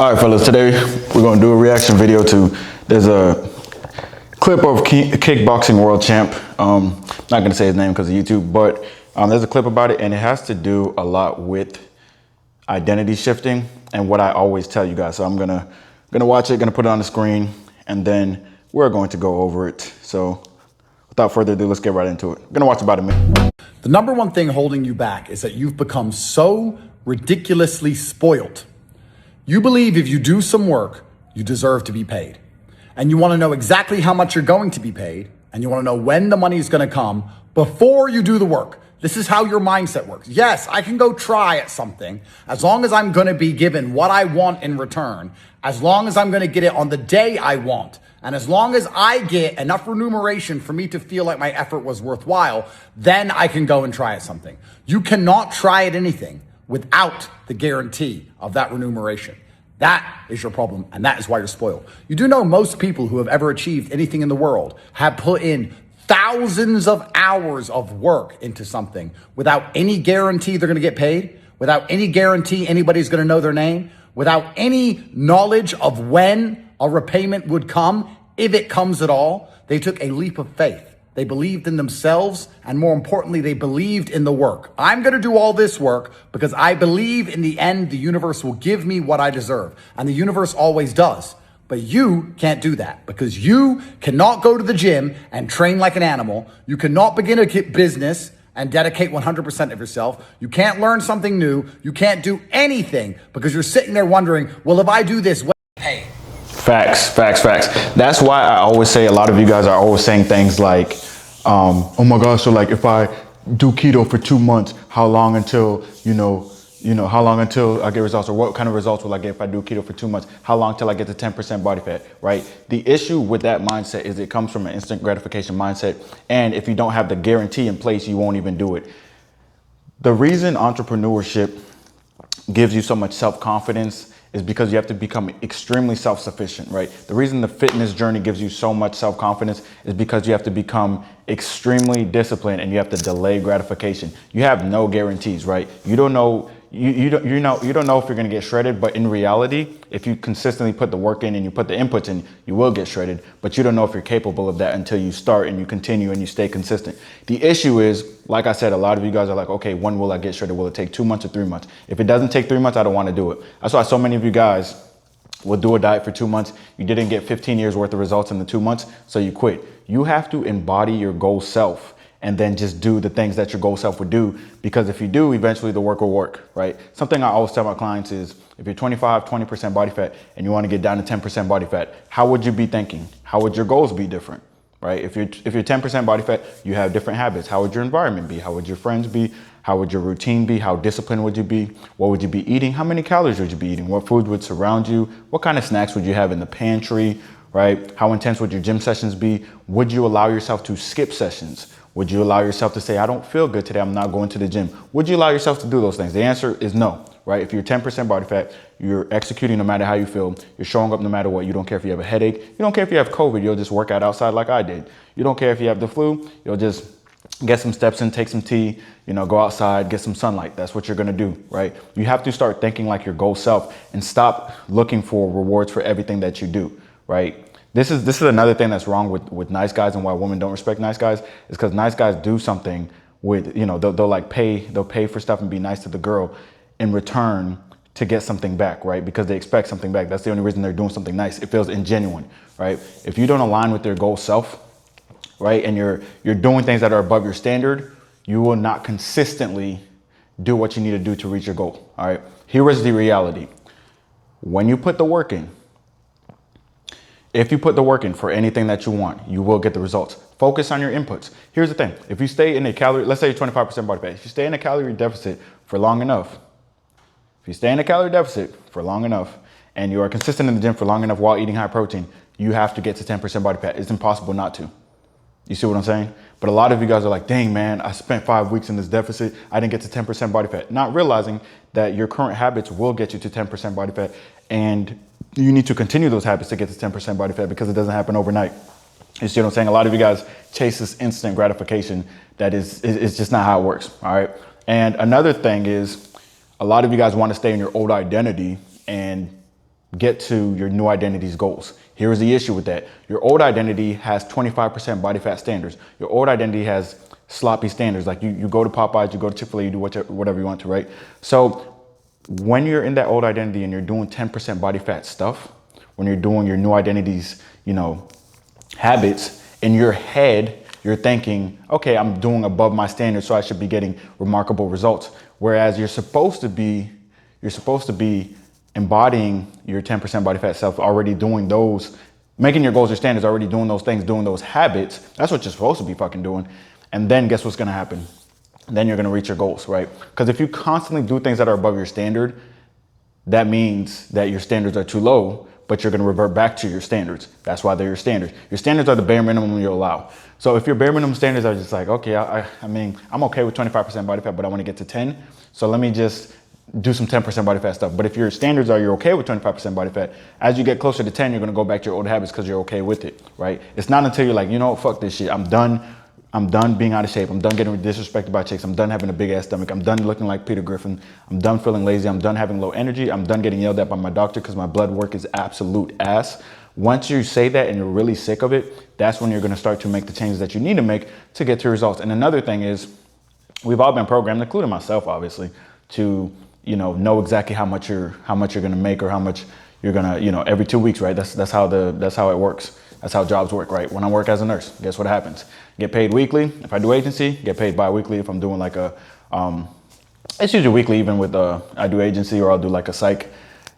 All right, fellas, today we're gonna do a reaction video to, there's a clip of kickboxing world champ. Not gonna say his name because of YouTube, but there's a clip about it, and it has to do a lot with identity shifting and what I always tell you guys. So I'm gonna watch it, gonna put it on the screen, and then we're going to go over it. So without further ado, let's get right into it. I'm gonna watch about a minute. The number one thing holding you back is that you've become so ridiculously spoiled. You believe if you do some work, you deserve to be paid. And you want to know exactly how much you're going to be paid, and you want to know when the money is going to come before you do the work. This is how your mindset works. Yes, I can go try at something as long as I'm going to be given what I want in return, as long as I'm going to get it on the day I want, and as long as I get enough remuneration for me to feel like my effort was worthwhile, then I can go and try at something. You cannot try at anything without the guarantee of that remuneration. That is your problem, and that is why you're spoiled. You do know most people who have ever achieved anything in the world have put in thousands of hours of work into something without any guarantee they're going to get paid, without any guarantee anybody's going to know their name, without any knowledge of when a repayment would come, if it comes at all. They took a leap of faith. They believed in themselves, and more importantly, they believed in the work. I'm going to do all this work because I believe in the end, the universe will give me what I deserve. And the universe always does. But you can't do that because you cannot go to the gym and train like an animal. You cannot begin a business and dedicate 100% of yourself. You can't learn something new. You can't do anything because you're sitting there wondering, well, if I do this, what pay? Facts. That's why I always say, a lot of you guys are always saying things like, oh my gosh, so like if I do keto for 2 months, how long until, how long until I get results, or what kind of results will I get if I do keto for 2 months? How long till I get to 10% body fat, right? The issue with that mindset is it comes from an instant gratification mindset. And if you don't have the guarantee in place, you won't even do it. The reason entrepreneurship gives you so much self-confidence is because you have to become extremely self-sufficient, right? The reason the fitness journey gives you so much self-confidence is because you have to become extremely disciplined, and you have to delay gratification. You have no guarantees, right? You don't know, you don't know if you're gonna get shredded, but in reality, if you consistently put the work in and you put the inputs in, you will get shredded, but you don't know if you're capable of that until you start and you continue and you stay consistent. The issue is, like I said, a lot of you guys are like, okay, when will I get shredded? Will it take 2 months or 3 months? If it doesn't take 3 months, I don't want to do it. That's why so many of you guys will do a diet for 2 months. You didn't get 15 years worth of results in the 2 months, so you quit. You have to embody your goal self and then just do the things that your goal self would do, because if you do, eventually the work will work, right? Something I always tell my clients is, if you're 20% body fat and you want to get down to 10% body fat, how would you be thinking? How would your goals be different, right? If you're 10% body fat, you have different habits. How would your environment be? How would your friends be? How would your routine be? How disciplined would you be? What would you be eating? How many calories would you be eating? What food would surround you? What kind of snacks would you have in the pantry, right? How intense would your gym sessions be? Would you allow yourself to skip sessions? Would you allow yourself to say, I don't feel good today, I'm not going to the gym? Would you allow yourself to do those things? The answer is no, right? If you're 10% body fat, you're executing no matter how you feel. You're showing up no matter what. You don't care if you have a headache. You don't care if you have COVID. You'll just work out outside like I did. You don't care if you have the flu. You'll just get some steps in, take some tea, go outside, get some sunlight. That's what you're going to do, right? You have to start thinking like your goal self and stop looking for rewards for everything that you do, right? This is another thing that's wrong with nice guys, and why women don't respect nice guys, is because nice guys do something with, they'll pay for stuff and be nice to the girl in return to get something back, right? Because they expect something back. That's the only reason they're doing something nice. It feels ingenuine, right? If you don't align with their goal self, right, and you're doing things that are above your standard, you will not consistently do what you need to do to reach your goal, all right? Here is the reality. When you put the work in, if you put the work in for anything that you want, you will get the results. Focus on your inputs. Here's the thing. If you stay in a calorie, let's say you're 25% body fat. If you stay in a calorie deficit for long enough, and you are consistent in the gym for long enough while eating high protein, you have to get to 10% body fat. It's impossible not to. You see what I'm saying? But a lot of you guys are like, dang man, I spent 5 weeks in this deficit. I didn't get to 10% body fat. Not realizing that your current habits will get you to 10% body fat, and you need to continue those habits to get to 10% body fat, because it doesn't happen overnight. You see what I'm saying? A lot of you guys chase this instant gratification that is just not how it works, all right? And another thing is, a lot of you guys want to stay in your old identity and get to your new identity's goals. Here's the issue with that. Your old identity has 25% body fat standards. Your old identity has sloppy standards. Like you go to Popeyes, you go to Chick-fil-A, you do whatever you want to, right? So when you're in that old identity and you're doing 10% body fat stuff, when you're doing your new identity's, habits, in your head, you're thinking, okay, I'm doing above my standards, so I should be getting remarkable results. Whereas you're supposed to be embodying your 10% body fat self, already doing those, making your goals your standards, already doing those things, doing those habits. That's what you're supposed to be fucking doing. And then guess what's gonna happen? Then you're gonna reach your goals, right? Because if you constantly do things that are above your standard, that means that your standards are too low, but you're gonna revert back to your standards. That's why they're your standards. Your standards are the bare minimum you allow. So if your bare minimum standards are just like, okay, I mean, I'm okay with 25% body fat, but I wanna get to 10. So let me just do some 10% body fat stuff. But if your standards are you're okay with 25% body fat, as you get closer to 10, you're gonna go back to your old habits because you're okay with it, right? It's not until you're like, fuck this shit. I'm done being out of shape. I'm done getting disrespected by chicks. I'm done having a big ass stomach. I'm done looking like Peter Griffin. I'm done feeling lazy. I'm done having low energy. I'm done getting yelled at by my doctor because my blood work is absolute ass. Once you say that and you're really sick of it, that's when you're going to start to make the changes that you need to make to get to results. And another thing is, we've all been programmed, including myself, obviously, to know exactly how much you're going to make or how much you're going to, every 2 weeks, right? That's how it works. That's how jobs work, right? When I work as a nurse, guess what happens? Get paid weekly. If I do agency, get paid bi-weekly. If I'm doing like it's usually weekly, even with I do agency or I'll do like a psych.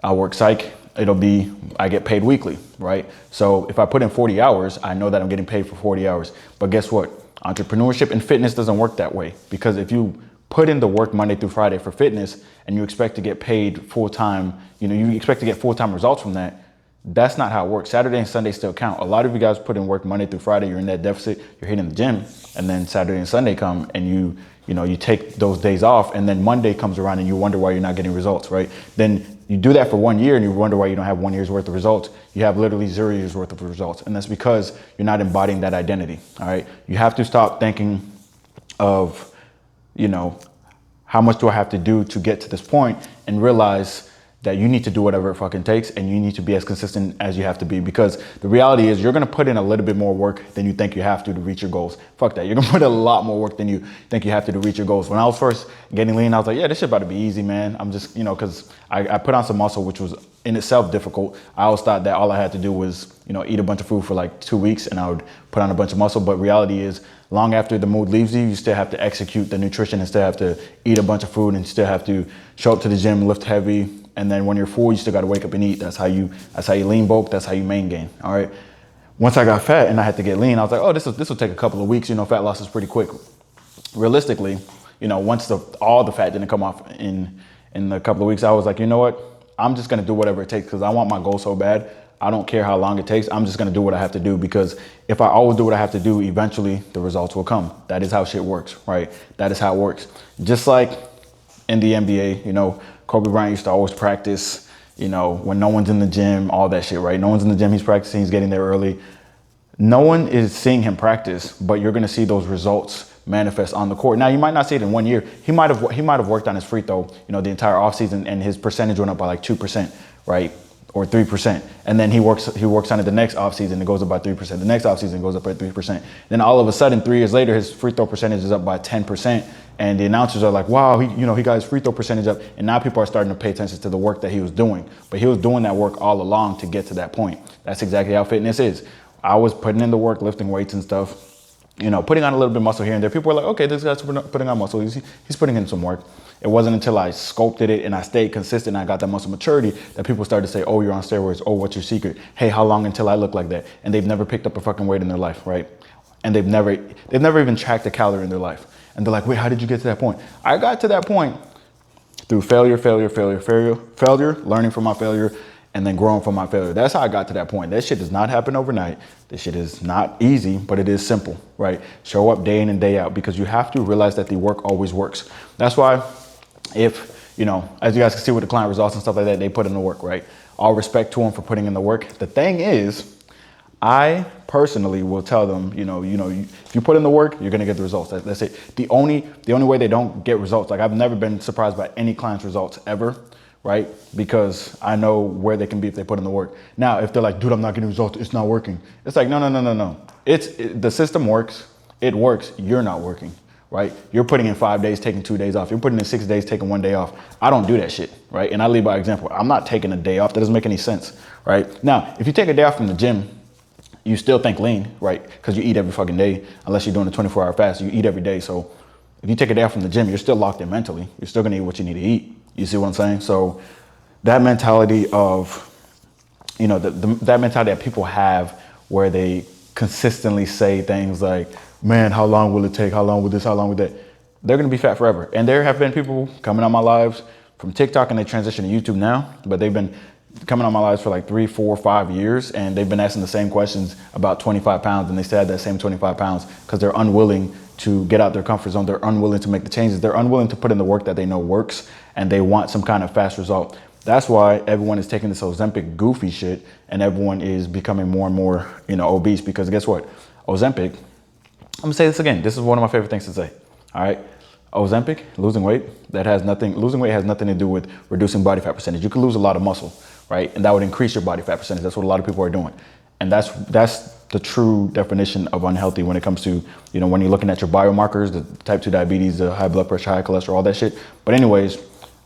I'll work psych. I get paid weekly, right? So if I put in 40 hours, I know that I'm getting paid for 40 hours. But guess what? Entrepreneurship and fitness doesn't work that way, because if you put in the work Monday through Friday for fitness and you expect to get paid full time, you expect to get full-time results from that. That's not how it works. Saturday and Sunday still count. A lot of you guys put in work Monday through Friday, you're in that deficit, you're hitting the gym, and then Saturday and Sunday come and you take those days off, and then Monday comes around and you wonder why you're not getting results, right? Then you do that for 1 year and you wonder why you don't have 1 year's worth of results. You have literally 0 years worth of results. And that's because you're not embodying that identity, all right? You have to stop thinking of, how much do I have to do to get to this point, and realize that you need to do whatever it fucking takes, and you need to be as consistent as you have to be, because the reality is you're gonna put in a little bit more work than you think you have to reach your goals. Fuck that, you're gonna put a lot more work than you think you have to reach your goals. When I was first getting lean, I was like, yeah, this shit about to be easy, man. I'm just, cause I put on some muscle, which was in itself difficult. I always thought that all I had to do was, eat a bunch of food for like 2 weeks and I would put on a bunch of muscle. But reality is, long after the mood leaves you, you still have to execute the nutrition and still have to eat a bunch of food and still have to show up to the gym, lift heavy. And then when you're full, you still got to wake up and eat. That's how you lean bulk. That's how you main gain. All right. Once I got fat and I had to get lean, I was like, oh, this will take a couple of weeks. Fat loss is pretty quick. Realistically, once all the fat didn't come off in a couple of weeks, I was like, you know what? I'm just going to do whatever it takes because I want my goal so bad. I don't care how long it takes. I'm just going to do what I have to do, because if I always do what I have to do, eventually the results will come. That is how shit works, right? That is how it works. Just like in the NBA, Kobe Bryant used to always practice, when no one's in the gym, all that shit, right? No one's in the gym, he's practicing, he's getting there early. No one is seeing him practice, but you're going to see those results manifest on the court. Now, you might not see it in 1 year. He might have worked on his free throw, the entire offseason, and his percentage went up by like 2%, right? Or 3%. And then he works on it the next offseason, it goes up by 3%. The next offseason goes up by 3%. Then all of a sudden, 3 years later, his free throw percentage is up by 10%. And the announcers are like, wow, he got his free throw percentage up. And now people are starting to pay attention to the work that he was doing. But he was doing that work all along to get to that point. That's exactly how fitness is. I was putting in the work, lifting weights and stuff, putting on a little bit of muscle here and there. People were like, okay, this guy's putting on muscle. He's putting in some work. It wasn't until I sculpted it and I stayed consistent and I got that muscle maturity that people started to say, oh, you're on steroids. Oh, what's your secret? Hey, how long until I look like that? And they've never picked up a fucking weight in their life, right? And they've never even tracked a calorie in their life. And they're like, wait, how did you get to that point? I got to that point through failure, learning from my failure, and then growing from my failure. That's how I got to that point. That shit does not happen overnight. This shit is not easy, but it is simple, right? Show up day in and day out, because you have to realize that the work always works. That's why if, as you guys can see with the client results and stuff like that, they put in the work, right? All respect to them for putting in the work. The thing is, I personally will tell them, if you put in the work, you're gonna get the results. That's it. The only way they don't get results, like I've never been surprised by any client's results ever, right? Because I know where they can be if they put in the work. Now, if they're like, dude, I'm not getting results, it's not working. It's like, no. The system works, it works, you're not working, right? You're putting in 5 days, taking 2 days off. You're putting in 6 days, taking 1 day off. I don't do that shit, right? And I lead by example. I'm not taking a day off. That doesn't make any sense, right? Now, if you take a day off from the gym, you still think lean, right? Because you eat every fucking day, unless you're doing a 24-hour fast, you eat every day. So if you take a day off from the gym, you're still locked in mentally. You're still gonna eat what you need to eat. You see what I'm saying? So that mentality of, that mentality that people have where they consistently say things like, man, how long will it take? How long will this? How long will that? They're gonna be fat forever. And there have been people coming on my lives from TikTok and they transition to YouTube now, but they've been coming on my lives for like 3, 4, 5 years, and they've been asking the same questions about 25 pounds, and they still had that same 25 pounds because they're unwilling to get out their comfort zone. They're unwilling to make the changes. They're unwilling to put in the work that they know works, and they want some kind of fast result. That's why everyone is taking this Ozempic goofy shit, and everyone is becoming more and more, obese, because guess what? Ozempic, I'm gonna say this again. This is one of my favorite things to say, all right? Ozempic, losing weight has nothing to do with reducing body fat percentage. You can lose a lot of muscle, right? And that would increase your body fat percentage. That's what a lot of people are doing. And that's the true definition of unhealthy when it comes to, when you're looking at your biomarkers, the type 2 diabetes, the high blood pressure, high cholesterol, all that shit. But anyways,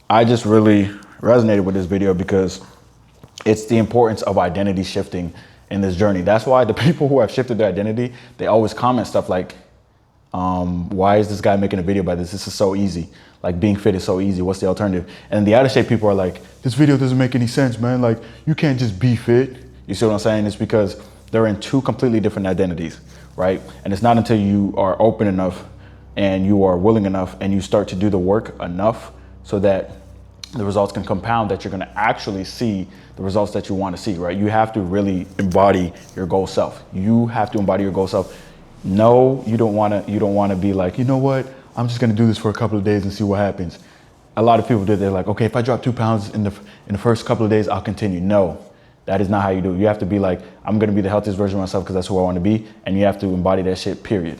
I just really resonated with this video because it's the importance of identity shifting in this journey. That's why the people who have shifted their identity, they always comment stuff like, why is this guy making a video about this? This is so easy. Like, being fit is so easy. What's the alternative? And the out of shape people are like, this video doesn't make any sense, man. Like, you can't just be fit. You see what I'm saying? It's because they're in two completely different identities, right? And it's not until you are open enough and you are willing enough and you start to do the work enough so that the results can compound that you're going to actually see the results that you want to see, right? You have to really embody your goal self. You have to embody your goal self. No, you don't want to be like, you know what? I'm just going to do this for a couple of days and see what happens. A lot of people do. They're like, okay, if I drop 2 pounds in the first couple of days, I'll continue. No, that is not how you do it. You have to be like, I'm going to be the healthiest version of myself because that's who I want to be. And you have to embody that shit, period.